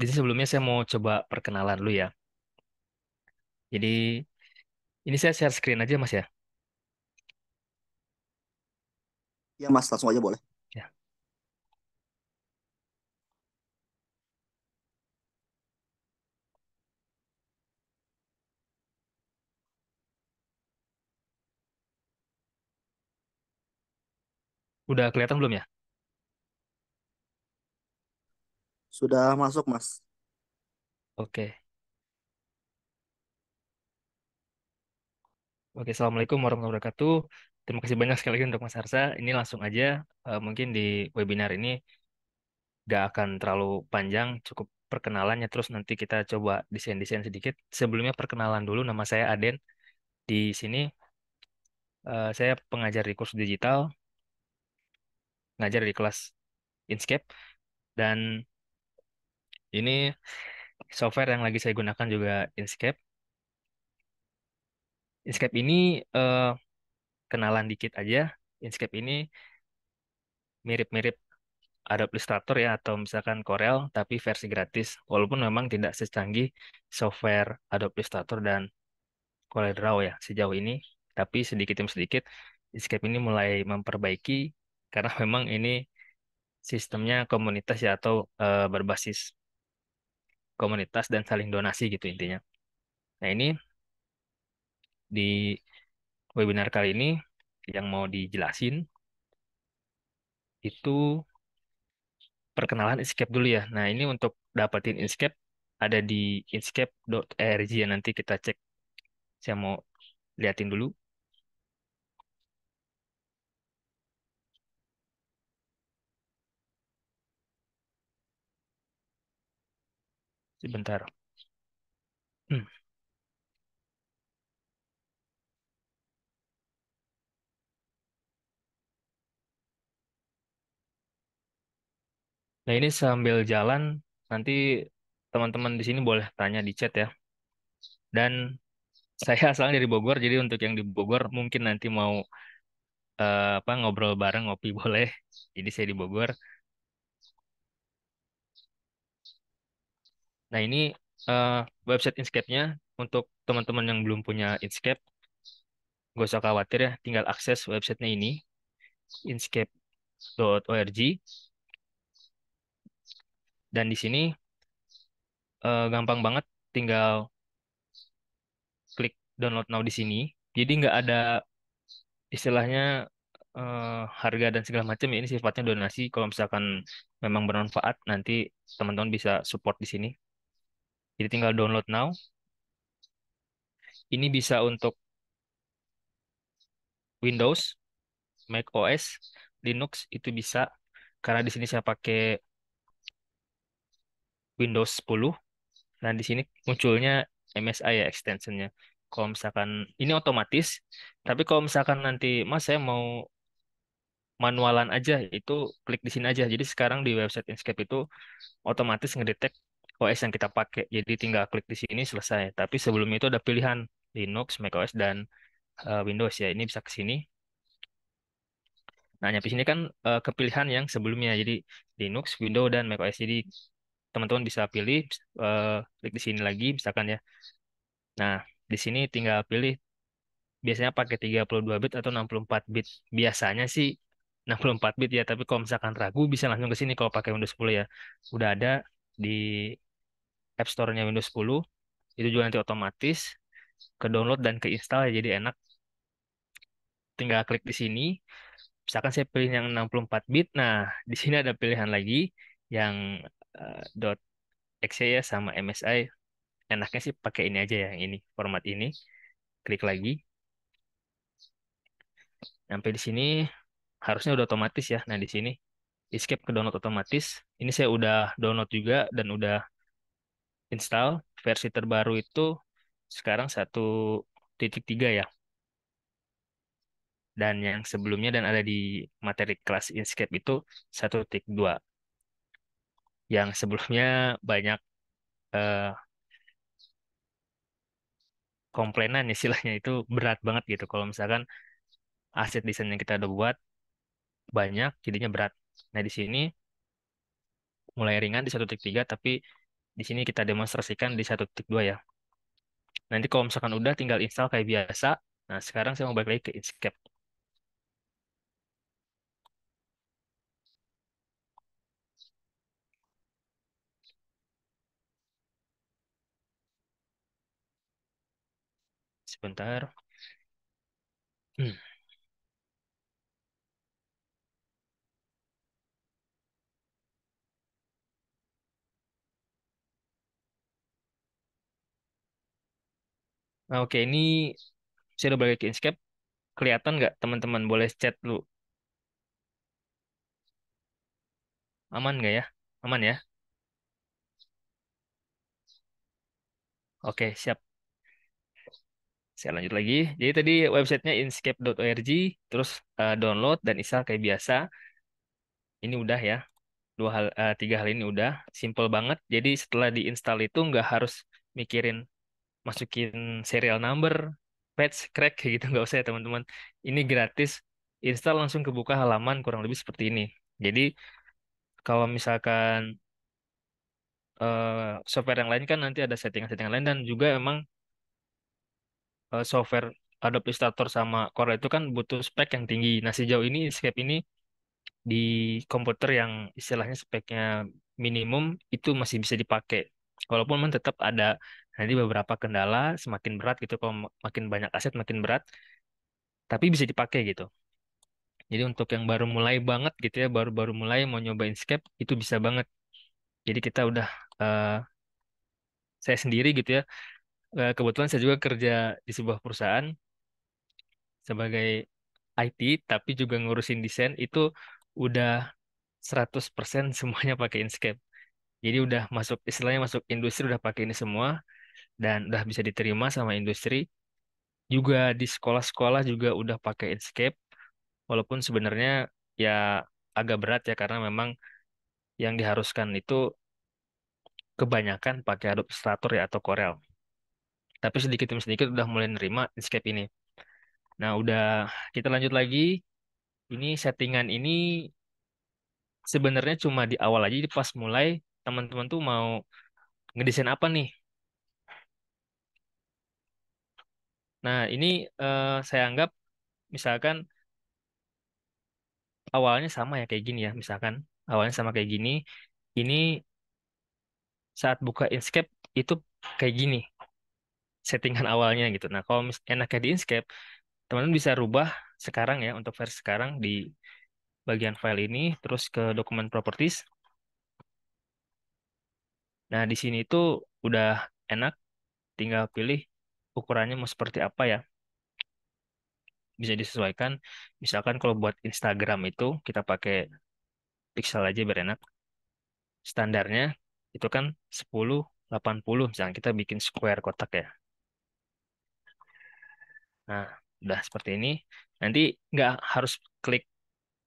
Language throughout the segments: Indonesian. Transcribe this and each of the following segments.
Jadi sebelumnya saya mau coba perkenalan dulu ya. Jadi ini saya share screen aja Mas ya. Ya Mas, langsung aja boleh. Ya, udah kelihatan belum ya? Sudah masuk Mas. Oke. Oke, Assalamualaikum warahmatullahi wabarakatuh. Terima kasih banyak sekali lagi untuk Mas Harsa. Ini langsung aja, mungkin di webinar ini gak akan terlalu panjang, cukup perkenalannya. Terus nanti kita coba desain-desain sedikit. Sebelumnya perkenalan dulu, nama saya Aden. Di sini saya pengajar di kurs digital, ngajar di kelas Inkscape. Dan ini software yang lagi saya gunakan juga Inkscape. Inkscape ini kenalan dikit aja. Inkscape ini mirip-mirip Adobe Illustrator ya atau misalkan Corel tapi versi gratis. Walaupun memang tidak secanggih software Adobe Illustrator dan Corel Draw ya sejauh ini, tapi sedikit demi sedikit Inkscape ini mulai memperbaiki karena memang ini sistemnya komunitas ya atau berbasis komunitas dan saling donasi gitu intinya. Nah, ini di webinar kali ini yang mau dijelasin itu perkenalan Inkscape dulu ya. Nah, ini untuk dapetin Inkscape ada di inkscape.org ya. Nanti kita cek. Saya mau liatin dulu sebentar. Hmm. Nah, ini sambil jalan nanti teman-teman di sini boleh tanya di chat ya. Dan saya asalnya dari Bogor, jadi untuk yang di Bogor mungkin nanti mau apa ngobrol bareng ngopi boleh. Jadi saya di Bogor. Nah, ini eh, website Inkscape-nya untuk teman-teman yang belum punya Inkscape, gak usah khawatir ya, tinggal akses websitenya ini, inkscape.org. Dan di sini gampang banget, tinggal klik download now di sini. Jadi nggak ada istilahnya harga dan segala macam ya. Ini sifatnya donasi. Kalau misalkan memang bermanfaat, nanti teman-teman bisa support di sini. Jadi tinggal download now. Ini bisa untuk Windows, Mac OS, Linux itu bisa. Karena di sini saya pakai Windows 10. Nah, di sini munculnya MSI ya extensionnya. Kalau misalkan ini otomatis, tapi kalau misalkan nanti Mas saya mau manualan aja, itu klik di sini aja. Jadi sekarang di website Inkscape itu otomatis ngedetect OS yang kita pakai. Jadi tinggal klik di sini selesai. Tapi sebelumnya itu ada pilihan Linux, macOS dan Windows ya. Ini bisa ke sini. Nah, nyampe sini kan kepilihan yang sebelumnya. Jadi Linux, Windows dan macOS. Jadi teman-teman bisa pilih klik di sini lagi misalkan ya. Nah, di sini tinggal pilih biasanya pakai 32 bit atau 64 bit. Biasanya sih 64 bit ya, tapi kalau misalkan ragu bisa langsung ke sini kalau pakai Windows 10 ya. Udah ada di App Store-nya Windows 10, itu juga nanti otomatis ke download dan ke install ya, jadi enak. Tinggal klik di sini. Misalkan saya pilih yang 64 bit, nah di sini ada pilihan lagi yang .exe ya sama MSI. Enaknya sih pakai ini aja ya, yang ini, format ini. Klik lagi. Sampai di sini harusnya udah otomatis ya. Nah, di sini escape ke download otomatis. Ini saya udah download juga dan udah install. Versi terbaru itu sekarang 1.3 ya. Dan yang sebelumnya dan ada di materi kelas Inkscape itu 1.2. Yang sebelumnya banyak eh, komplainan istilahnya itu berat banget gitu. Kalau misalkan aset desain yang kita udah buat banyak, jadinya berat. Nah, di sini mulai ringan di 1.3 tapi Di sini kita demonstrasikan di 1.2 ya. Nanti kalau misalkan udah tinggal install kayak biasa. Nah, sekarang saya mau balik lagi ke Inkscape. Sebentar. Hmm. Nah, oke, ini saya udah balik ke Inkscape. Kelihatan nggak teman-teman? Boleh chat dulu. Aman nggak ya? Aman ya? Oke, siap. Saya lanjut lagi. Jadi tadi websitenya inkscape.org, terus download dan install kayak biasa. Ini udah ya. Tiga hal ini udah simple banget. Jadi setelah diinstal itu nggak harus mikirin masukin serial number, patch, crack kayak gitu nggak usah ya teman-teman. Ini gratis. Install langsung kebuka halaman kurang lebih seperti ini. Jadi kalau misalkan software yang lain kan nanti ada settingan-settingan lain dan juga emang software Adobe Illustrator sama Corel itu kan butuh spek yang tinggi. Nah, sejauh ini Inkscape ini di komputer yang istilahnya speknya minimum itu masih bisa dipakai. Walaupun memang tetap ada nanti beberapa kendala semakin berat gitu kalau makin banyak aset makin berat, tapi bisa dipakai gitu. Jadi untuk yang baru mulai banget gitu ya, baru-baru mulai mau nyoba Inkscape itu bisa banget. Jadi kita udah eh, saya sendiri gitu ya. Kebetulan saya juga kerja di sebuah perusahaan sebagai IT tapi juga ngurusin desain itu udah 100% semuanya pakai Inkscape. Jadi udah masuk istilahnya masuk industri udah pakai ini semua dan udah bisa diterima sama industri. Juga di sekolah-sekolah juga udah pakai Inkscape walaupun sebenarnya ya agak berat ya karena memang yang diharuskan itu kebanyakan pakai Adobe Illustrator ya atau Corel. Tapi sedikit demi sedikit udah mulai nerima Inkscape ini. Nah, udah kita lanjut lagi. Ini settingan ini sebenarnya cuma di awal aja, jadi pas mulai teman-teman tuh mau ngedesain apa nih? Nah, ini saya anggap misalkan awalnya sama ya kayak gini ya, misalkan awalnya sama kayak gini, ini saat buka Inkscape itu kayak gini settingan awalnya gitu. Nah, kalau enaknya di Inkscape, teman-teman bisa rubah sekarang ya untuk versi sekarang di bagian file ini, terus ke dokumen properties. Nah, di sini itu udah enak, tinggal pilih ukurannya mau seperti apa ya. Bisa disesuaikan. Misalkan kalau buat Instagram itu kita pakai pixel aja biar enak. Standarnya itu kan 1080 misalnya kita bikin square kotak ya. Nah, udah seperti ini. Nanti nggak harus klik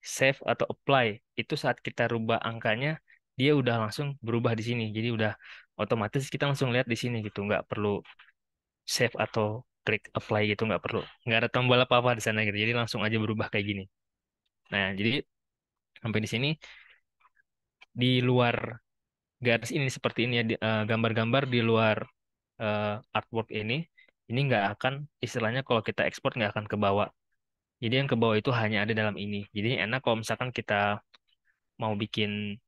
save atau apply. Itu saat kita rubah angkanya, dia udah langsung berubah di sini. Jadi udah otomatis kita langsung lihat di sini gitu. Nggak perlu save atau klik apply gitu. Nggak perlu. Nggak ada tombol apa-apa di sana gitu. Jadi langsung aja berubah kayak gini. Nah, jadi sampai di sini di luar garis ini seperti ini ya gambar-gambar di luar artwork ini nggak akan istilahnya kalau kita ekspor nggak akan ke bawah. Jadi yang ke bawah itu hanya ada dalam ini. Jadi enak kalau misalkan kita mau bikin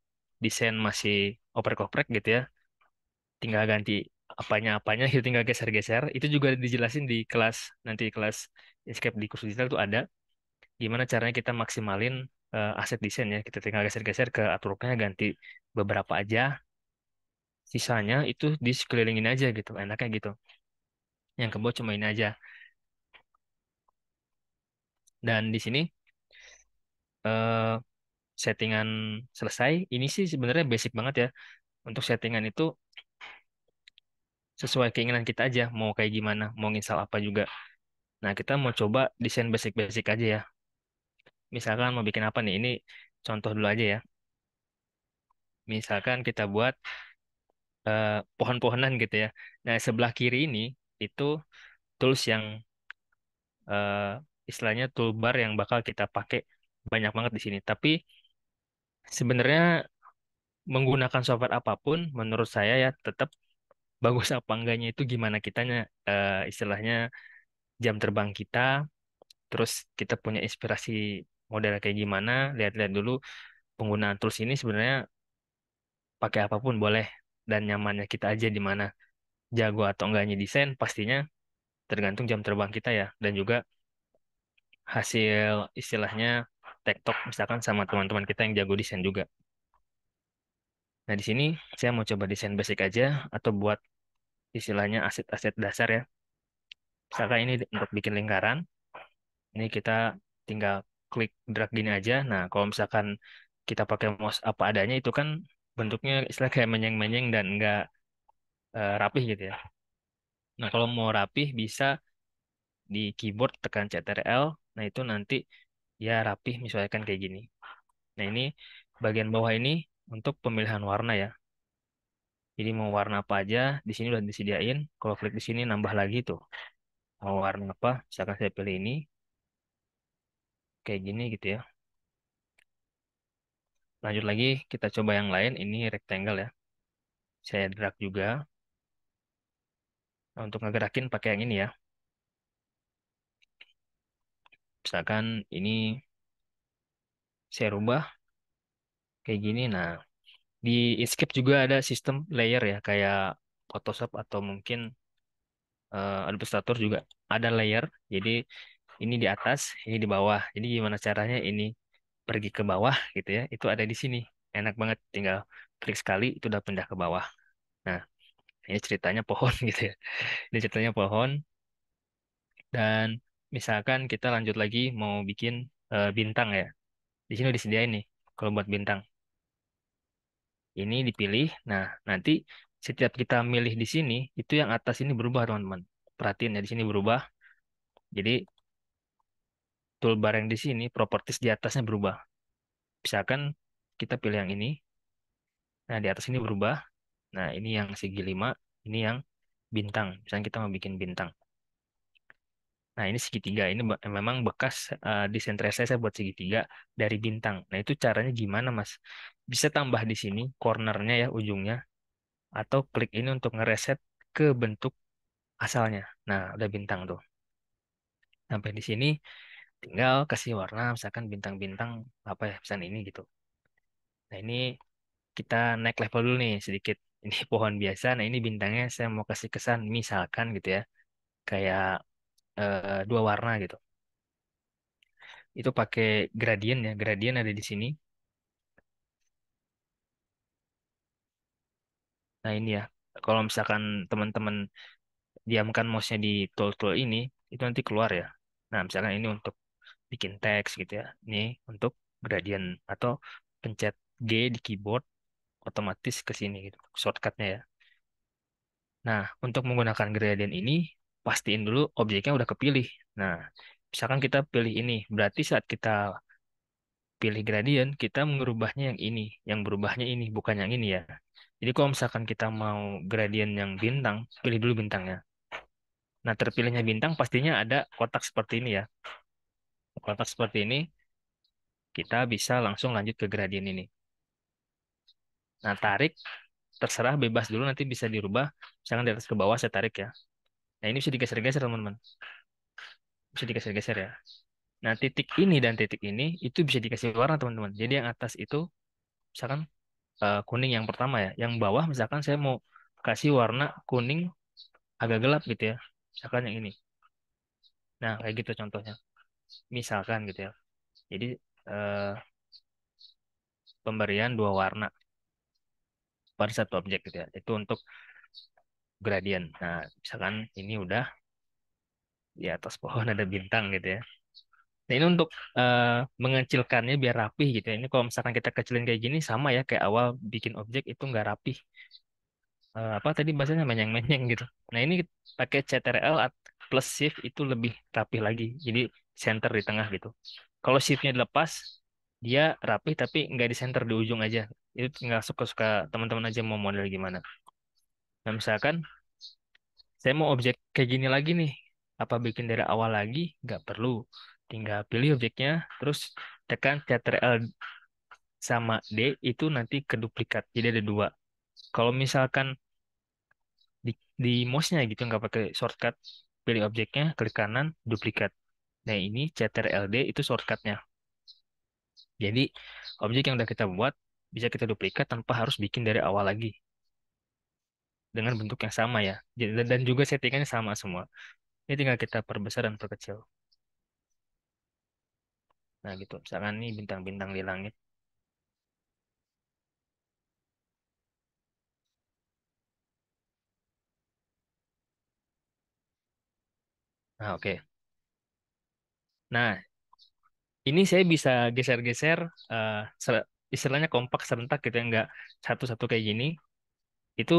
desain masih oprek-oprek gitu ya, tinggal ganti apanya-apanya, gitu tinggal geser-geser. Itu juga dijelasin di kelas nanti kelas Inkscape di kursus digital itu ada gimana caranya kita maksimalin aset desain ya. Kita tinggal geser-geser ke artworknya ganti beberapa aja, sisanya itu di sekelilingin aja gitu, enaknya gitu. Yang ke bawah cuma ini aja. Dan di sini eh, settingan selesai. Ini sih sebenarnya basic banget ya. Untuk settingan itu sesuai keinginan kita aja, mau kayak gimana, mau install apa juga. Nah, kita mau coba desain basic-basic aja ya. Misalkan mau bikin apa nih? Ini contoh dulu aja ya. Misalkan kita buat pohon-pohonan gitu ya. Nah, sebelah kiri ini itu tools yang eh, istilahnya toolbar yang bakal kita pakai banyak banget di sini. Tapi sebenarnya menggunakan software apapun, menurut saya ya tetap bagus apa enggaknya itu gimana kitanya, istilahnya jam terbang kita, terus kita punya inspirasi model kayak gimana, lihat-lihat dulu penggunaan tools ini sebenarnya pakai apapun boleh dan nyamannya kita aja di mana. Jago atau enggaknya desain pastinya tergantung jam terbang kita ya, dan juga hasil istilahnya tektok misalkan sama teman-teman kita yang jago desain juga. Nah, di sini saya mau coba desain basic aja atau buat istilahnya aset-aset dasar ya. Misalkan ini untuk bikin lingkaran, ini kita tinggal klik drag gini aja. Nah, kalau misalkan kita pakai mouse apa adanya itu kan bentuknya istilah kayak menyeng-menyeng dan enggak rapih gitu ya. Nah, kalau mau rapih bisa di keyboard tekan Ctrl. Nah, itu nanti ya rapih misalkan kayak gini. Nah, ini bagian bawah ini untuk pemilihan warna ya. Jadi mau warna apa aja di sini udah disediain. Kalau klik di sini nambah lagi tuh. Mau warna apa? Misalkan saya pilih ini kayak gini gitu ya. Lanjut lagi kita coba yang lain. Ini rectangle ya. Saya drag juga. Nah, untuk ngegerakin pakai yang ini ya. Misalkan ini saya rubah kayak gini. Nah, di Inkscape juga ada sistem layer ya, kayak Photoshop atau mungkin Adobe Illustrator juga ada layer. Jadi ini di atas, ini di bawah. Jadi gimana caranya ini pergi ke bawah gitu ya? Itu ada di sini. Enak banget, tinggal klik sekali itu udah pindah ke bawah. Nah, ini ceritanya pohon gitu ya. Ini ceritanya pohon dan misalkan kita lanjut lagi mau bikin bintang ya. Di sini udah disediain nih kalau buat bintang. Ini dipilih. Nah, nanti setiap kita milih di sini, itu yang atas ini berubah, teman-teman. Perhatiin ya, di sini berubah. Jadi, toolbar yang di sini, properties di atasnya berubah. Misalkan kita pilih yang ini. Nah, di atas ini berubah. Nah, ini yang segi 5, ini yang bintang. Misalnya kita mau bikin bintang. Nah, ini segitiga. Ini memang bekas desain saya buat segitiga dari bintang. Nah, itu caranya gimana, Mas? Bisa tambah di sini, cornernya ya, ujungnya. Atau klik ini untuk ngereset ke bentuk asalnya. Nah, udah bintang tuh. Sampai di sini tinggal kasih warna, misalkan bintang-bintang apa ya, misalkan ini gitu. Nah, ini kita naik level dulu nih sedikit. Ini pohon biasa. Nah, ini bintangnya saya mau kasih kesan misalkan gitu ya, kayak dua warna gitu. Itu pakai gradient ya. Gradient ada di sini. Nah, ini ya. Kalau misalkan teman-teman diamkan mouse-nya di tool-tool ini, itu nanti keluar ya. Nah, misalkan ini untuk bikin teks gitu ya. Ini untuk gradient atau pencet G di keyboard otomatis ke sini gitu. Shortcutnya ya. Nah, untuk menggunakan gradient ini, pastiin dulu objeknya udah kepilih. Nah, misalkan kita pilih ini, berarti saat kita pilih gradient, kita merubahnya yang ini, yang berubahnya ini, bukan yang ini ya. Jadi kalau misalkan kita mau gradient yang bintang, pilih dulu bintangnya. Nah, terpilihnya bintang pastinya ada kotak seperti ini ya. Kotak seperti ini, kita bisa langsung lanjut ke gradient ini. Nah, tarik, terserah bebas dulu, nanti bisa dirubah. Misalkan dari atas ke bawah saya tarik ya. Nah, ini bisa digeser-geser teman-teman. Bisa digeser-geser ya. Nah, titik ini dan titik ini itu bisa dikasih warna, teman-teman. Jadi yang atas itu misalkan kuning yang pertama ya. Yang bawah misalkan saya mau kasih warna kuning agak gelap gitu ya. Misalkan yang ini. Nah, kayak gitu contohnya. Misalkan gitu ya. Jadi eh, pemberian dua warna pada satu objek gitu ya. Itu untuk gradient. Nah, misalkan ini udah di atas pohon ada bintang gitu ya. Nah, ini untuk mengecilkannya biar rapih gitu ya. Ini kalau misalkan kita kecilin kayak gini sama ya kayak awal bikin objek itu nggak rapih. Apa tadi bahasanya menyeng-menyeng gitu. Nah, ini pakai CTRL plus shift itu lebih rapih lagi. Jadi center di tengah gitu. Kalau shiftnya dilepas, dia rapih tapi nggak di center di ujung aja. Itu tinggal suka-suka teman-teman aja mau model gimana. Nah, misalkan saya mau objek kayak gini lagi nih. Apa bikin dari awal lagi? Nggak perlu. Tinggal pilih objeknya, terus tekan CTRL sama D itu nanti keduplikat. Jadi ada dua. Kalau misalkan di, di mouse-nya gitu nggak pakai shortcut, pilih objeknya, klik kanan, duplikat. Nah ini CTRL-D itu shortcutnya. Jadi objek yang udah kita buat bisa kita duplikat tanpa harus bikin dari awal lagi dengan bentuk yang sama ya. Dan juga settingannya sama semua. Ini tinggal kita perbesar dan perkecil. Nah gitu. Misalkan ini bintang-bintang di langit. Nah oke. Nah ini saya bisa geser-geser, istilahnya kompak serentak gitu ya, nggak satu-satu kayak gini. Itu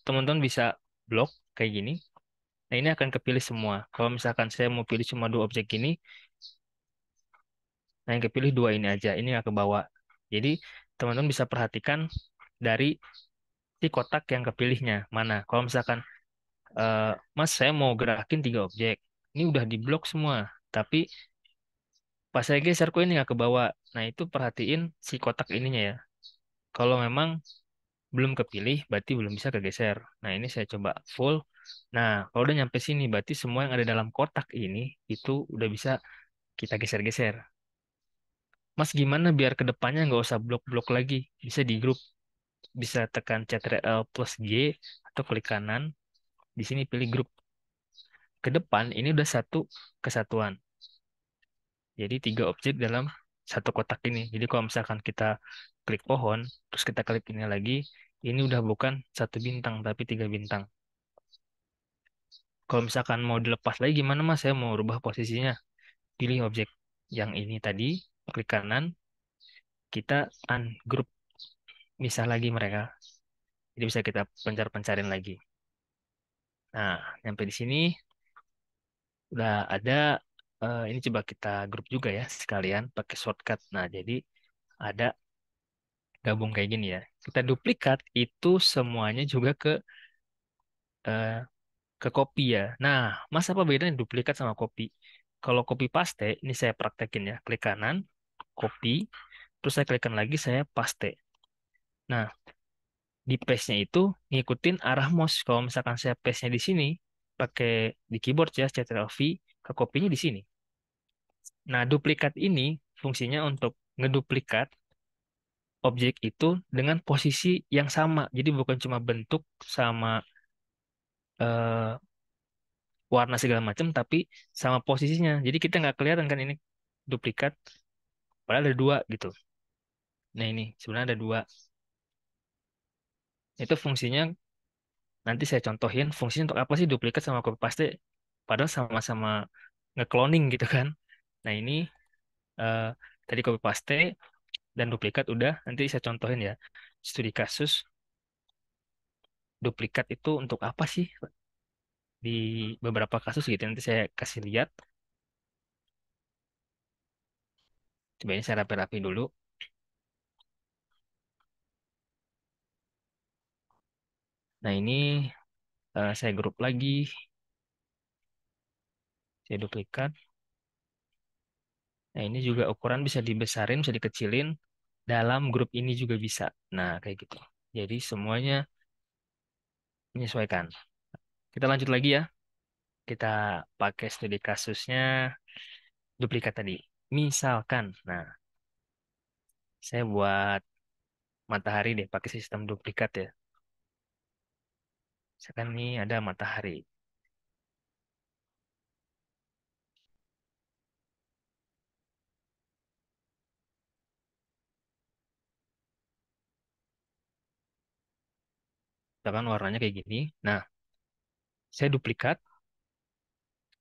teman-teman bisa blok kayak gini. Nah, ini akan kepilih semua. Kalau misalkan saya mau pilih cuma dua objek ini, nah yang kepilih dua ini aja. Ini nggak ke bawah. Jadi, teman-teman bisa perhatikan dari si kotak yang kepilihnya mana. Kalau misalkan, Mas, saya mau gerakin tiga objek. Ini udah diblok semua. Tapi pas saya geser kok ini nggak ke bawah. Nah, itu perhatiin si kotak ininya ya. Kalau memang belum kepilih, berarti belum bisa kegeser. Nah, ini saya coba full. Nah, kalau udah nyampe sini, berarti semua yang ada dalam kotak ini, itu udah bisa kita geser-geser. Mas, gimana biar ke depannya nggak usah blok-blok lagi? Bisa di grup, bisa tekan Ctrl plus G, atau klik kanan. Di sini pilih grup. Ke depan, ini udah satu kesatuan. Jadi tiga objek dalam satu kotak ini. Jadi kalau misalkan kita klik pohon, terus kita klik ini lagi, ini udah bukan satu bintang, tapi tiga bintang. Kalau misalkan mau dilepas lagi gimana Mas? Saya mau rubah posisinya. Pilih objek yang ini tadi, klik kanan, kita ungroup, misah lagi mereka. Jadi bisa kita pencar-pencarin lagi. Nah, sampai di sini udah ada, ini coba kita grup juga ya sekalian pakai shortcut. Nah, jadi ada gabung kayak gini ya. Kita duplikat itu semuanya juga eh, ke copy ya. Nah, Mas apa bedanya duplikat sama copy? Kalau copy paste, ini saya praktekin ya. Klik kanan, copy, terus saya klikkan lagi, saya paste. Nah, di paste-nya itu ngikutin arah mouse. Kalau misalkan saya paste-nya di sini, pakai di keyboard ya, Ctrl V, ke copy-nya di sini. Nah, duplikat ini fungsinya untuk ngeduplikat objek itu dengan posisi yang sama. Jadi bukan cuma bentuk sama eh, warna segala macam, tapi sama posisinya. Jadi kita nggak kelihatan kan ini duplikat, padahal ada dua gitu. Nah ini sebenarnya ada dua. Itu fungsinya nanti saya contohin fungsinya untuk apa sih duplikat sama copy paste, padahal sama-sama ngekloning gitu kan. Nah ini eh, tadi copy paste dan duplikat udah, nanti saya contohin ya. Studi kasus duplikat itu untuk apa sih di beberapa kasus gitu. Nanti saya kasih lihat. Coba ini saya rapi-rapi dulu. Nah ini saya grup lagi, saya duplikat. Nah, ini juga ukuran bisa dibesarin, bisa dikecilin. Dalam grup ini juga bisa. Nah, kayak gitu. Jadi semuanya menyesuaikan. Kita lanjut lagi ya. Kita pakai studi kasusnya duplikat tadi. Misalkan, nah, saya buat matahari deh pakai sistem duplikat ya. Misalkan ini ada matahari. Misalkan warnanya kayak gini. Nah, saya duplikat.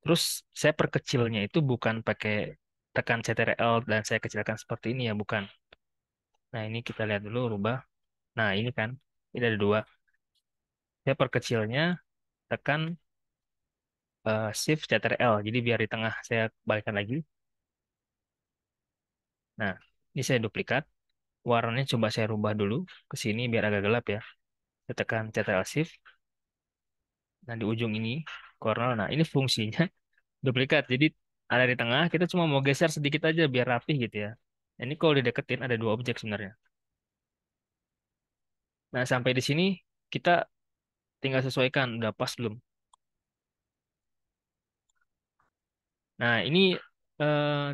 Terus saya perkecilnya itu bukan pakai tekan CTRL dan saya kecilkan seperti ini ya, bukan. Nah, ini kita lihat dulu rubah. Nah, ini kan, ini ada dua. Saya perkecilnya tekan Shift Ctrl. Jadi biar di tengah saya balikkan lagi. Nah, ini saya duplikat. Warnanya coba saya rubah dulu ke sini biar agak gelap ya. Saya tekan Ctrl Shift. Nah, di ujung ini corner. Nah, ini fungsinya duplikat. Jadi ada di tengah, kita cuma mau geser sedikit aja biar rapih gitu ya. Ini kalau dideketin ada dua objek sebenarnya. Nah, sampai di sini kita tinggal sesuaikan udah pas belum. Nah, ini eh,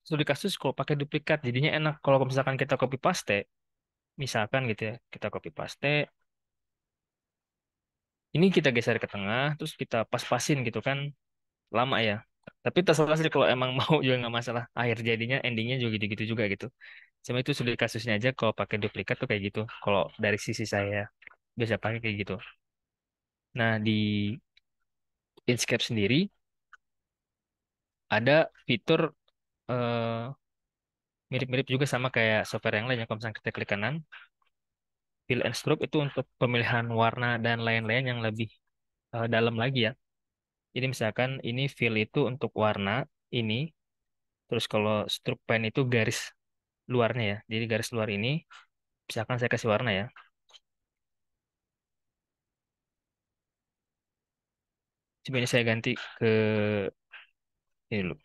studi kasus kalau pakai duplikat jadinya enak. Kalau misalkan kita copy paste, misalkan gitu ya, kita copy paste, ini kita geser ke tengah, terus kita pas-pasin gitu kan, lama ya. Tapi terserah sih kalau emang mau juga nggak masalah. Akhir jadinya, endingnya juga gitu-gitu juga gitu. Cuma itu studi kasusnya aja kalau pakai duplikat tuh kayak gitu. Kalau dari sisi saya biasa pakai kayak gitu. Nah, di Inkscape sendiri ada fitur eh, mirip-mirip juga sama kayak software yang lain ya. Kalau misalnya kita klik kanan, fill and stroke itu untuk pemilihan warna dan lain-lain yang lebih dalam lagi ya. Jadi misalkan ini fill itu untuk warna ini, terus kalau stroke pen itu garis luarnya ya. Jadi garis luar ini, misalkan saya kasih warna ya. Coba ini saya ganti ke ini dulu.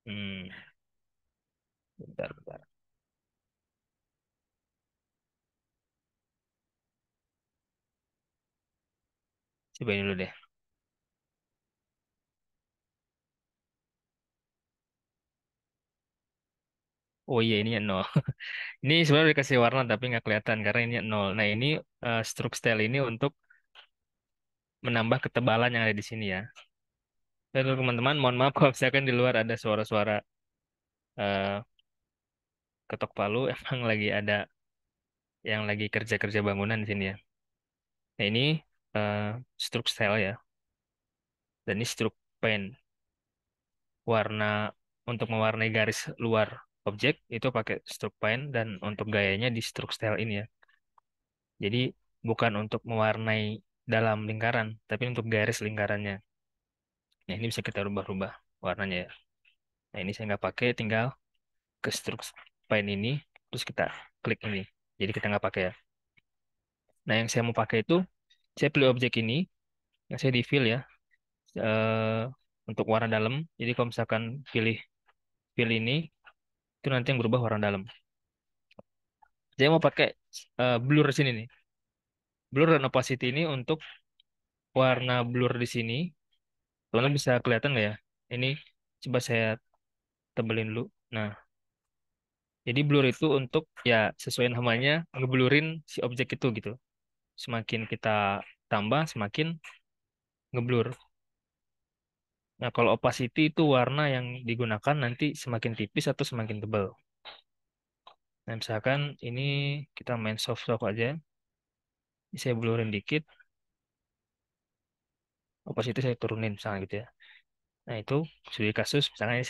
Hmm, bentar, bentar. Coba ini dulu deh. Oh iya, ini nol. Ini sebenarnya udah dikasih warna tapi nggak kelihatan karena ini nol. Nah ini stroke style ini untuk menambah ketebalan yang ada di sini ya. Dan untuk teman-teman, mohon maaf kalau misalkan di luar ada suara-suara eh, ketok palu, emang lagi ada yang lagi kerja-kerja bangunan di sini ya. Nah ini eh, stroke style ya. Dan ini stroke pen. Warna untuk mewarnai garis luar objek itu pakai stroke pen dan untuk gayanya di stroke style ini ya. Jadi bukan untuk mewarnai dalam lingkaran, tapi untuk garis lingkarannya. Nah ini bisa kita rubah-rubah warnanya ya. Nah ini saya nggak pakai, tinggal ke stroke pen ini, terus kita klik ini. Jadi kita nggak pakai ya. Nah yang saya mau pakai itu, saya pilih objek ini, yang saya di fill ya, eh, untuk warna dalam. Jadi kalau misalkan pilih fill ini, itu nanti yang berubah warna dalam. Saya mau pakai blur di sini nih. Blur dan opacity ini untuk warna blur di sini. Teman-teman bisa kelihatan nggak ya? Ini coba saya tebelin dulu. Nah, jadi blur itu untuk ya sesuai namanya ngeblurin si objek itu gitu. Semakin kita tambah, semakin ngeblur. Nah, kalau opacity itu warna yang digunakan nanti semakin tipis atau semakin tebal. Nah, misalkan ini kita main soft-soft aja. Ini saya blurin dikit, opacity saya turunin misalnya gitu ya. Nah, itu studi kasus misalnya ini,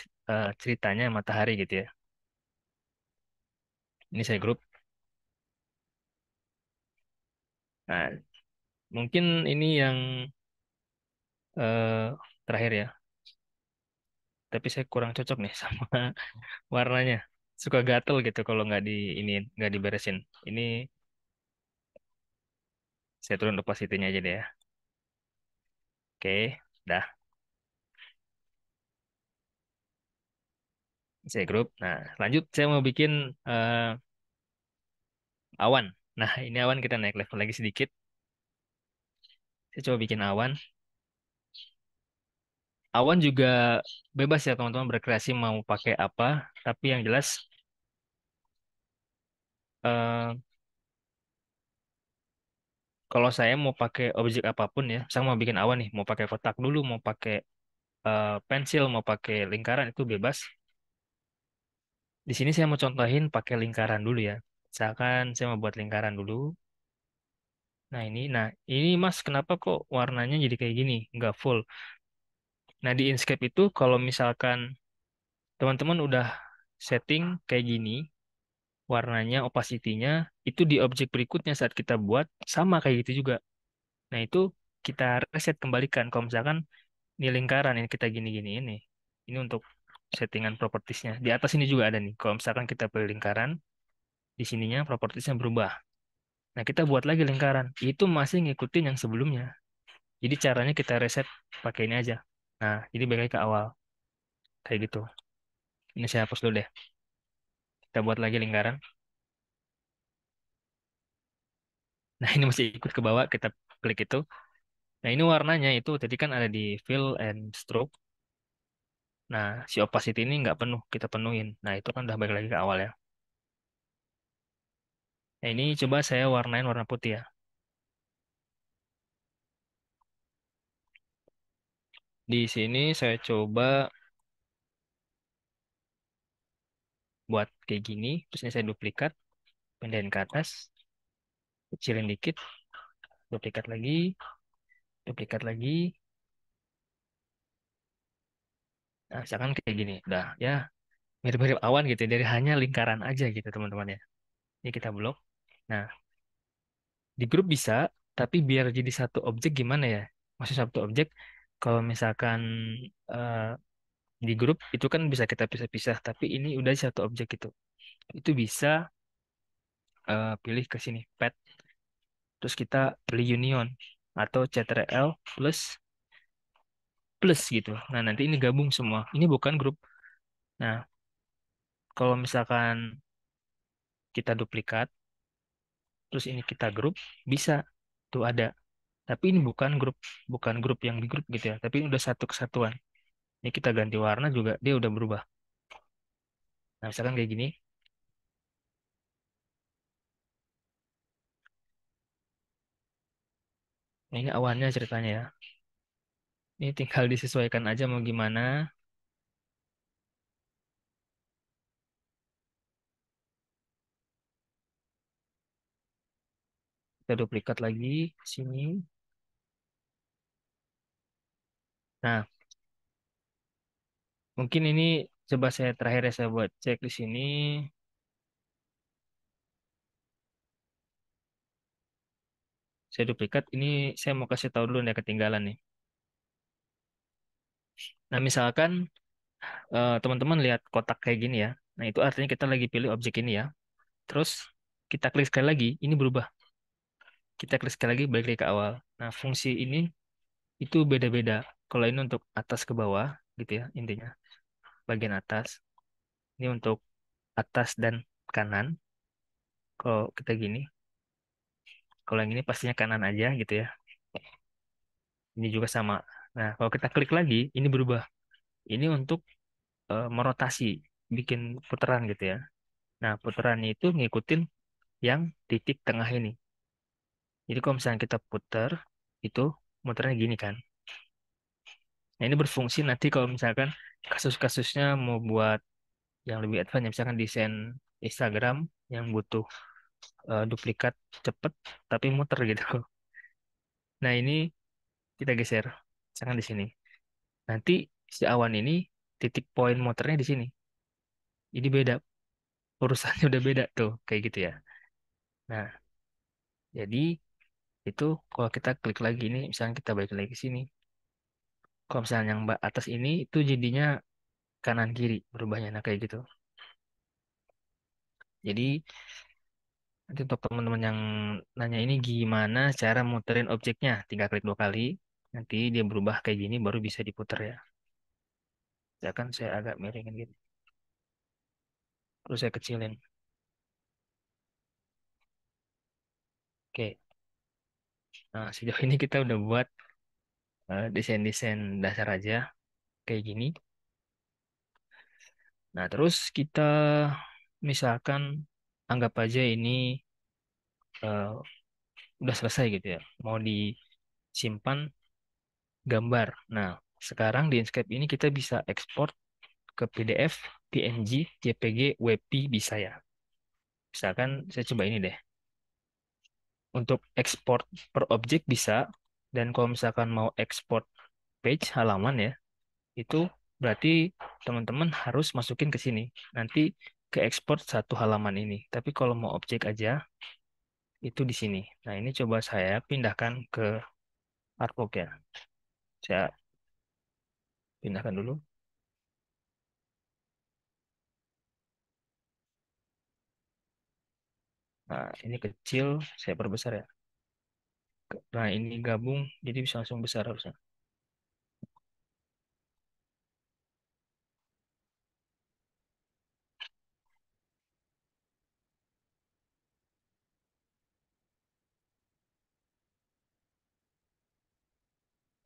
ceritanya matahari gitu ya. Ini saya grup. Nah, mungkin ini yang eh, terakhir ya. Tapi saya kurang cocok nih sama warnanya. Suka gatel gitu kalau nggak diberesin. Ini saya turun opacity-nya aja deh ya. Oke, dah. Saya grup. Nah, lanjut saya mau bikin eh, awan. Nah, ini awan kita naik level lagi sedikit. Saya coba bikin awan. Awan juga bebas ya teman-teman berkreasi mau pakai apa. Tapi yang jelas eh, kalau saya mau pakai objek apapun ya, saya mau bikin awan nih, mau pakai kotak dulu, mau pakai pensil, mau pakai lingkaran itu bebas. Di sini saya mau contohin pakai lingkaran dulu ya. Misalkan saya mau buat lingkaran dulu. Nah ini Mas, kenapa kok warnanya jadi kayak gini, nggak full? Nah di Inkscape itu kalau misalkan teman-teman udah setting kayak gini, warnanya, opacity-nya, itu di objek berikutnya saat kita buat sama kayak gitu juga. Nah itu kita reset kembalikan. Kalau misalkan ini lingkaran yang kita gini-gini ini, untuk settingan propertiesnya. Di atas ini juga ada nih. Kalau misalkan kita pilih lingkaran, di sininya propertiesnya berubah. Nah, kita buat lagi lingkaran. Itu masih ngikutin yang sebelumnya. Jadi caranya kita reset pakai ini aja. Nah, jadi balik lagi ke awal. kayak gitu. Ini saya hapus dulu deh. Kita buat lagi lingkaran. Nah, ini masih ikut ke bawah, kita klik itu. Nah, ini warnanya itu tadi kan ada di fill and stroke. Nah, si opacity ini nggak penuh, kita penuhin. Nah, itu kan udah balik lagi ke awal ya. Nah, ini coba saya warnain warna putih ya. Di sini saya coba buat kayak gini, terus ini saya duplikat, pindahin ke atas, kecilin dikit, duplikat lagi, duplikat lagi. Nah, misalkan kayak gini. Udah, ya mirip-mirip awan gitu, dari hanya lingkaran aja gitu teman-teman ya. Ini kita blok. Nah, di grup bisa, tapi biar jadi satu objek gimana ya? Maksud satu objek, kalau misalkan eh, di grup itu kan bisa kita pisah-pisah, tapi ini udah satu objek gitu. Itu bisa pilih ke sini, pet, terus kita pilih union atau Ctrl plus plus gitu. Nah, nanti ini gabung semua. Ini bukan grup. Nah, kalau misalkan kita duplikat, terus ini kita grup, bisa tuh ada. Tapi ini bukan grup yang di grup gitu ya. Tapi ini udah satu kesatuan. Ini kita ganti warna juga dia udah berubah. Nah, misalkan kayak gini. Nah, ini awannya ceritanya ya. Ini tinggal disesuaikan aja mau gimana. Kita duplikat lagi sini. Nah, mungkin ini coba saya terakhir ya saya buat cek di sini. Saya duplikat. Ini saya mau kasih tahu dulu nih ketinggalan nih. Nah, misalkan teman-teman lihat kotak kayak gini ya. Nah, itu artinya kita lagi pilih objek ini ya. Terus kita klik sekali lagi, ini berubah. Kita klik sekali lagi, balik lagi ke awal. Nah, fungsi ini itu beda-beda. Kalau ini untuk atas ke bawah, gitu ya, intinya. Bagian atas. Ini untuk atas dan kanan. Kalau kita gini, kalau yang ini pastinya kanan aja, gitu ya. Ini juga sama. Nah, kalau kita klik lagi, ini berubah. Ini untuk merotasi, bikin putaran gitu ya. Nah, putarannya itu ngikutin yang titik tengah ini. Jadi kalau misalnya kita putar, itu muternya gini kan. Nah, ini berfungsi nanti kalau misalkan kasus-kasusnya mau buat yang lebih advance, ya, misalkan desain Instagram yang butuh duplikat cepet tapi muter gitu. Nah, ini kita geser. Misalkan di sini. Nanti si awan ini titik poin muternya di sini. Jadi beda. Urusannya udah beda tuh. Kayak gitu ya. Nah, jadi itu kalau kita klik lagi ini, misalnya kita balik lagi ke sini. Kalau misalnya yang atas ini itu jadinya kanan kiri berubahnya. Nah, kayak gitu. Jadi nanti untuk teman-teman yang nanya ini gimana cara muterin objeknya, tinggal klik 2 kali. Nanti dia berubah kayak gini baru bisa diputer ya. Ya kan saya agak miringin gitu. Terus saya kecilin. Oke. Nah, sejauh ini kita udah buat desain-desain dasar aja kayak gini. Nah, terus kita misalkan anggap aja ini eh, udah selesai gitu ya. Mau disimpan gambar. Nah, sekarang di Inkscape ini kita bisa ekspor ke PDF, PNG, JPG, WP bisa ya. Misalkan saya coba ini deh. Untuk ekspor per objek bisa. Dan kalau misalkan mau ekspor page halaman ya, itu berarti teman-teman harus masukin ke sini. Nanti ke ekspor satu halaman ini. Tapi kalau mau objek aja, itu di sini. Nah, ini coba saya pindahkan ke artwork ya. Saya pindahkan dulu. Nah, ini kecil, saya perbesar ya. Nah, ini gabung, jadi bisa langsung besar harusnya.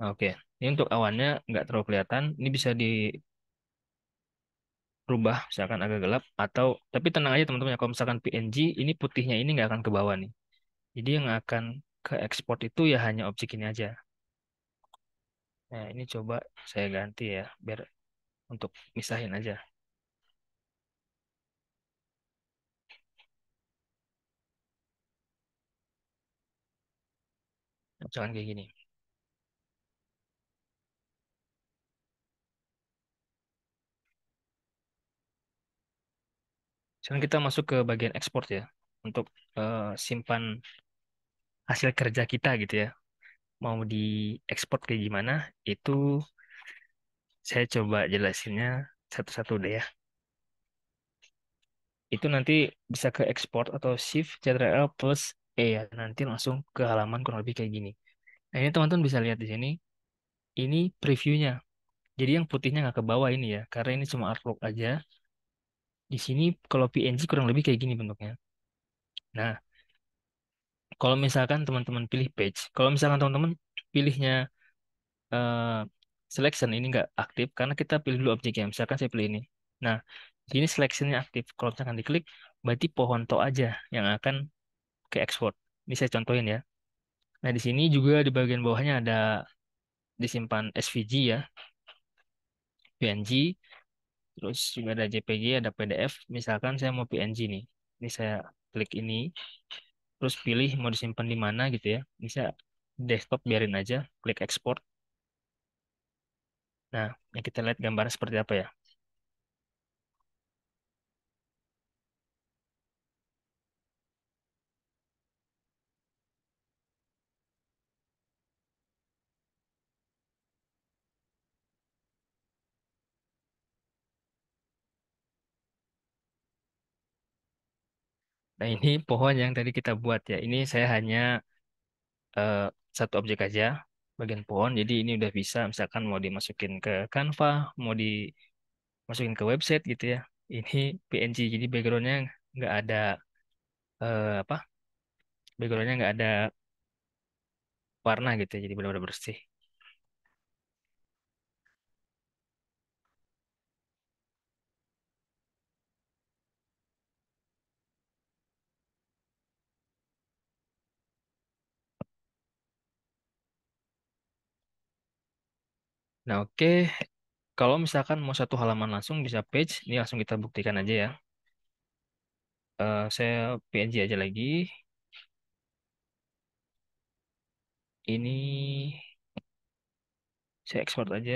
Oke, ini untuk awannya nggak terlalu kelihatan. Ini bisa dirubah, misalkan agak gelap atau tapi tenang aja teman-teman ya, kalau misalkan PNG ini putihnya ini nggak akan ke bawah nih. Jadi yang akan ke ekspor itu ya hanya objek ini aja. Nah, ini coba saya ganti ya, biar untuk misahin aja. Misalkan kayak gini. Sekarang kita masuk ke bagian ekspor ya, untuk simpan hasil kerja kita gitu ya. Mau diekspor kayak gimana, itu saya coba jelasinnya satu-satu deh ya. Itu nanti bisa ke export atau shift Ctrl plus E ya. Nanti langsung ke halaman kurang lebih kayak gini. Nah ini teman-teman bisa lihat di sini. Ini previewnya. Jadi yang putihnya nggak ke bawah ini ya. Karena ini cuma artwork aja. Di sini kalau PNG kurang lebih kayak gini bentuknya. Nah, kalau misalkan teman-teman pilih page. Kalau misalkan teman-teman pilihnya eh, selection ini nggak aktif. Karena kita pilih dulu objeknya. Misalkan saya pilih ini. Nah, di sini selectionnya aktif. Kalau misalkan diklik, berarti pohon to aja yang akan ke export. Ini saya contohin ya. Nah, di sini juga di bagian bawahnya ada disimpan SVG ya, PNG, terus juga ada JPG, ada PDF. Misalkan saya mau PNG nih. Ini saya klik ini, terus pilih mau disimpan di mana gitu ya. Bisa desktop biarin aja, klik export. Nah, yang kita lihat gambarnya seperti apa ya. Nah, ini pohon yang tadi kita buat ya. Ini saya hanya eh, satu objek aja, bagian pohon. Jadi ini udah bisa, misalkan mau dimasukin ke Canva, mau dimasukin ke website gitu ya. Ini PNG, jadi backgroundnya nggak ada apa? Backgroundnya nggak ada warna gitu ya, jadi benar-benar bersih. Nah, oke. Kalau misalkan mau satu halaman langsung bisa page, ini langsung kita buktikan aja ya. Saya PNG aja lagi. Ini saya export aja.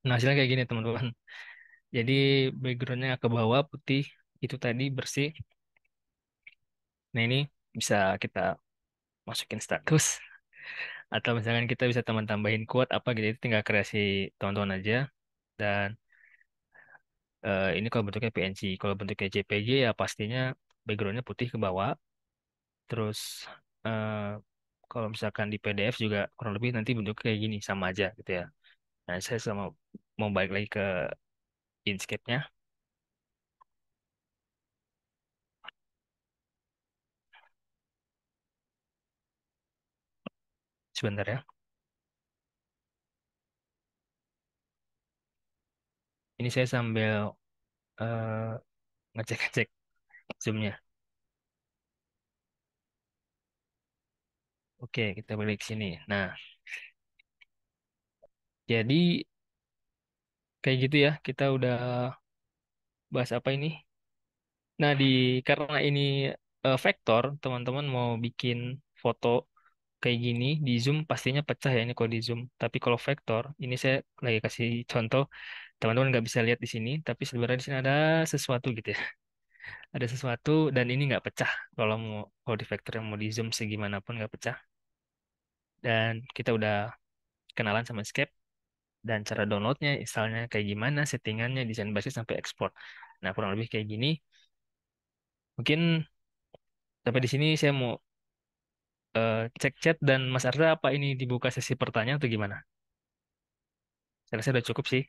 Nah, hasilnya kayak gini teman-teman. Jadi backgroundnya ke bawah putih, itu tadi bersih. Nah, ini bisa kita masukin status. Atau misalkan kita bisa tambahin quote apa gitu, itu tinggal kreasi teman-teman aja. Dan ini kalau bentuknya PNG. Kalau bentuknya JPG ya pastinya backgroundnya putih ke bawah. Terus eh, kalau misalkan di PDF juga kurang lebih nanti bentuknya kayak gini sama aja gitu ya. Nah, saya sama mau balik lagi ke Inkscape-nya sebentar ya. Ini saya sambil eh, ngecek-ngecek zoom-nya. Oke, kita balik ke sini. Nah, jadi kayak gitu ya. Kita udah bahas apa ini? Nah, karena ini vektor, teman-teman mau bikin foto kayak gini di zoom pastinya pecah ya ini kalau di zoom. Tapi kalau vektor, ini saya lagi kasih contoh, teman-teman nggak bisa lihat di sini, tapi sebenarnya di sini ada sesuatu gitu ya. Ada sesuatu dan ini nggak pecah. Kalau di vektor yang mau di zoom segimanapun nggak pecah. Dan kita udah kenalan sama Escape dan cara downloadnya, installnya kayak gimana, settingannya, desain basis sampai ekspor. Nah kurang lebih kayak gini. Mungkin sampai di sini saya mau cek chat dan Mas Arda apa ini dibuka sesi pertanyaan atau gimana? Saya rasa udah cukup sih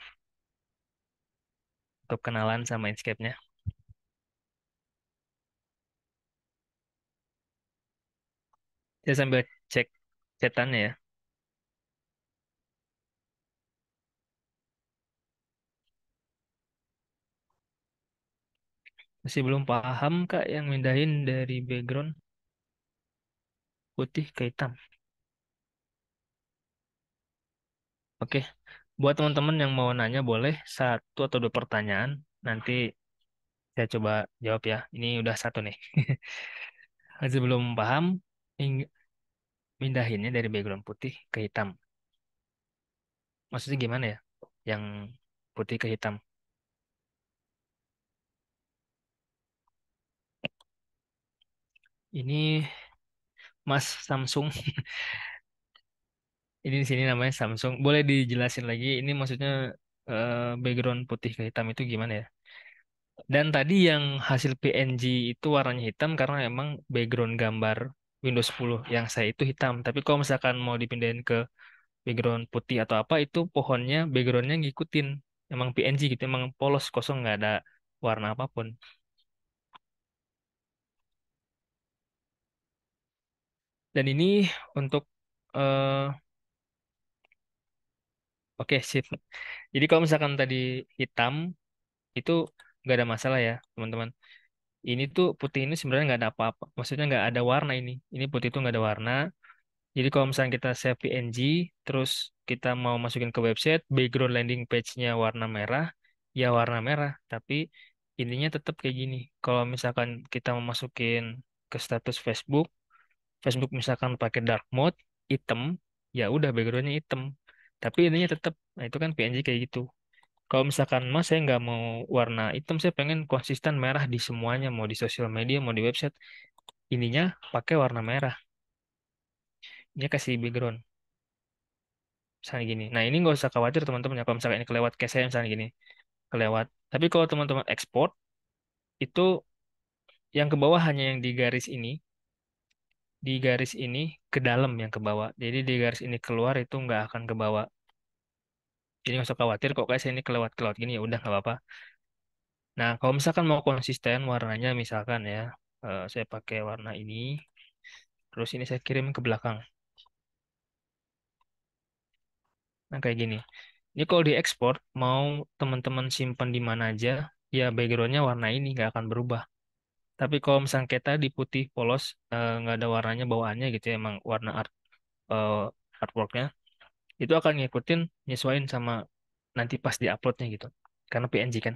untuk kenalan sama Inkscape-nya. Saya sambil cek chatannya ya. Masih belum paham Kak yang mindahin dari background putih ke hitam. Oke, buat teman-teman yang mau nanya boleh satu atau dua pertanyaan. Nanti saya coba jawab ya. Ini udah satu nih. Masih belum paham mindahinnya dari background putih ke hitam. Maksudnya gimana ya? Yang putih ke hitam. Ini Mas Samsung. Ini di sini namanya Samsung. Boleh dijelasin lagi? Ini maksudnya background putih ke hitam itu gimana ya? Dan tadi yang hasil PNG itu warnanya hitam karena emang background gambar Windows 10 yang saya itu hitam. Tapi kalau misalkan mau dipindahin ke background putih atau apa itu pohonnya backgroundnya ngikutin emang PNG gitu, emang polos kosong nggak ada warna apapun. Dan ini untuk eh oke sip. Jadi kalau misalkan tadi hitam itu nggak ada masalah ya teman-teman. Ini tuh putih ini sebenarnya nggak ada apa-apa. Maksudnya nggak ada warna ini. Ini putih itu nggak ada warna. Jadi kalau misalnya kita save PNG, terus kita mau masukin ke website, background landing page-nya warna merah, ya warna merah. Tapi intinya tetap kayak gini. Kalau misalkan kita mau masukin ke status Facebook, Facebook misalkan pakai dark mode, hitam, ya udah backgroundnya hitam. Tapi intinya tetap, nah itu kan PNG kayak gitu. Kalau misalkan Mas saya nggak mau warna hitam, saya pengen konsisten merah di semuanya, mau di sosial media, mau di website, ininya pakai warna merah. Ini kasih background. Misalnya gini. Nah, ini nggak usah khawatir teman-teman ya kalau misalnya ini kelewat kayak saya misalnya gini, kelewat. Tapi kalau teman-teman ekspor itu yang ke bawah hanya yang di garis ini ke dalam yang ke bawah. Jadi di garis ini keluar itu nggak akan ke bawah. Jadi nggak usah khawatir kok kayak saya ini kelewat-kelewat gini ya udah nggak apa-apa. Nah, kalau misalkan mau konsisten warnanya misalkan ya, saya pakai warna ini, terus ini saya kirim ke belakang. Nah, kayak gini. Ini kalau diekspor, mau teman-teman simpan di mana aja, ya backgroundnya warna ini nggak akan berubah. Tapi kalau misalnya kayak tadi putih polos, nggak ada warnanya bawaannya gitu ya, emang warna eh, artworknya, itu akan ngikutin nyesuaiin sama nanti pas di-uploadnya gitu. Karena PNG kan.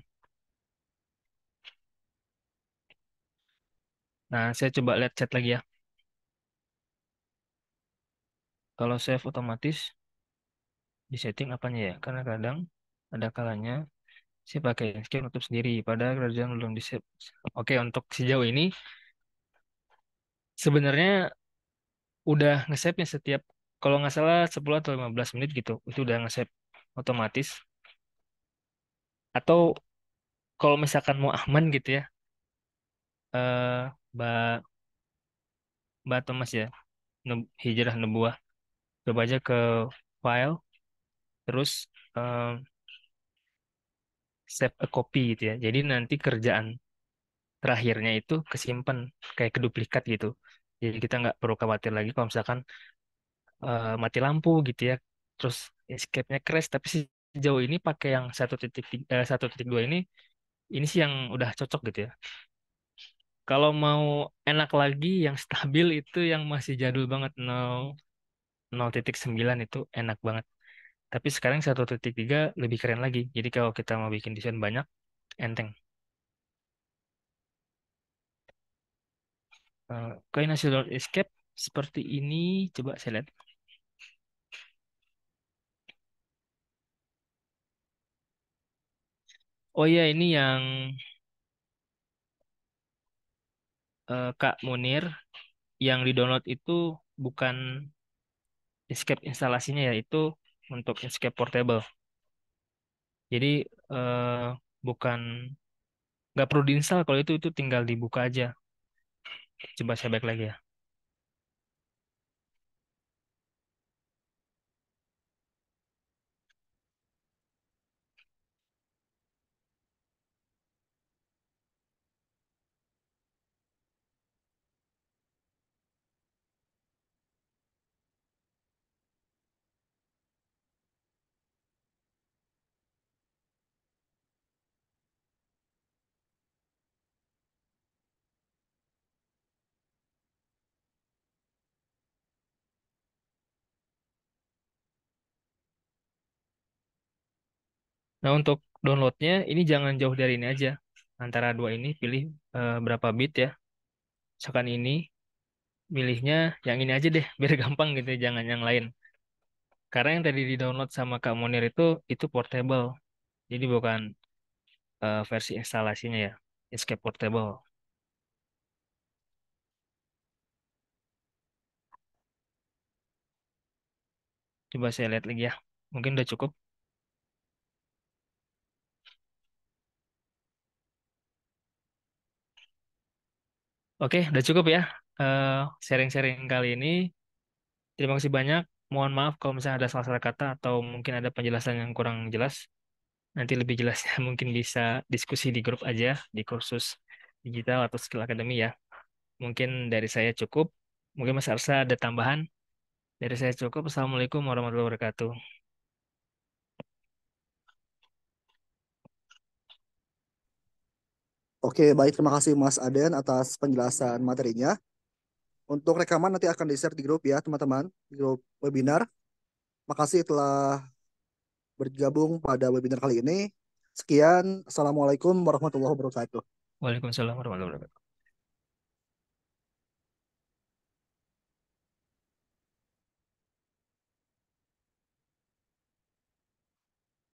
Nah, saya coba lihat chat lagi ya. Kalau save otomatis, di setting apanya ya? Karena kadang ada kalanya saya pakai scan untuk sendiri, padahal kerjaan belum di save. Oke, untuk sejauh ini sebenarnya udah nge-save-nya setiap kalau nggak salah 10 atau 15 menit gitu itu udah nge-save otomatis atau kalau misalkan mau aman gitu ya Mbak Mbak Thomas ya Hijrah Nubuah coba aja ke file terus eh, save a copy gitu ya jadi nanti kerjaan terakhirnya itu kesimpan kayak keduplikat gitu jadi kita nggak perlu khawatir lagi kalau misalkan mati lampu gitu ya terus escape-nya crash tapi sejauh ini pakai yang 1.2 ini sih yang udah cocok gitu ya. Kalau mau enak lagi yang stabil itu yang masih jadul banget 0.9 itu enak banget. Tapi sekarang 1.3 lebih keren lagi. Jadi kalau kita mau bikin desain banyak, enteng. Kain hasil Lord Escape seperti ini. Coba saya lihat. Oh iya ini yang Kak Munir yang di-download itu bukan Escape instalasinya ya, itu untuk Escape Portable. Jadi bukan Nggak perlu diinstal kalau itu tinggal dibuka aja. Coba saya back lagi ya. Nah, untuk downloadnya ini jangan jauh dari ini aja. Antara dua ini pilih berapa bit ya. Misalkan ini, milihnya yang ini aja deh, biar gampang gitu, jangan yang lain. Karena yang tadi di-download sama Kak Munir itu portable. Jadi bukan versi instalasinya ya. Escape portable. Coba saya lihat lagi ya. Mungkin udah cukup. Oke, udah cukup ya. Sharing-sharing kali ini. Terima kasih banyak. Mohon maaf kalau misalnya ada salah-salah kata atau mungkin ada penjelasan yang kurang jelas. Nanti lebih jelasnya mungkin bisa diskusi di grup aja, di kursus digital atau skill academy ya. Mungkin dari saya cukup. Mungkin Mas Arsa ada tambahan. Dari saya cukup. Assalamualaikum warahmatullahi wabarakatuh. Oke, baik. Terima kasih Mas Aden atas penjelasan materinya. Untuk rekaman nanti akan di-share di grup ya, teman-teman, di grup webinar. Makasih telah bergabung pada webinar kali ini. Sekian, Assalamualaikum warahmatullahi wabarakatuh. Waalaikumsalam warahmatullahi wabarakatuh.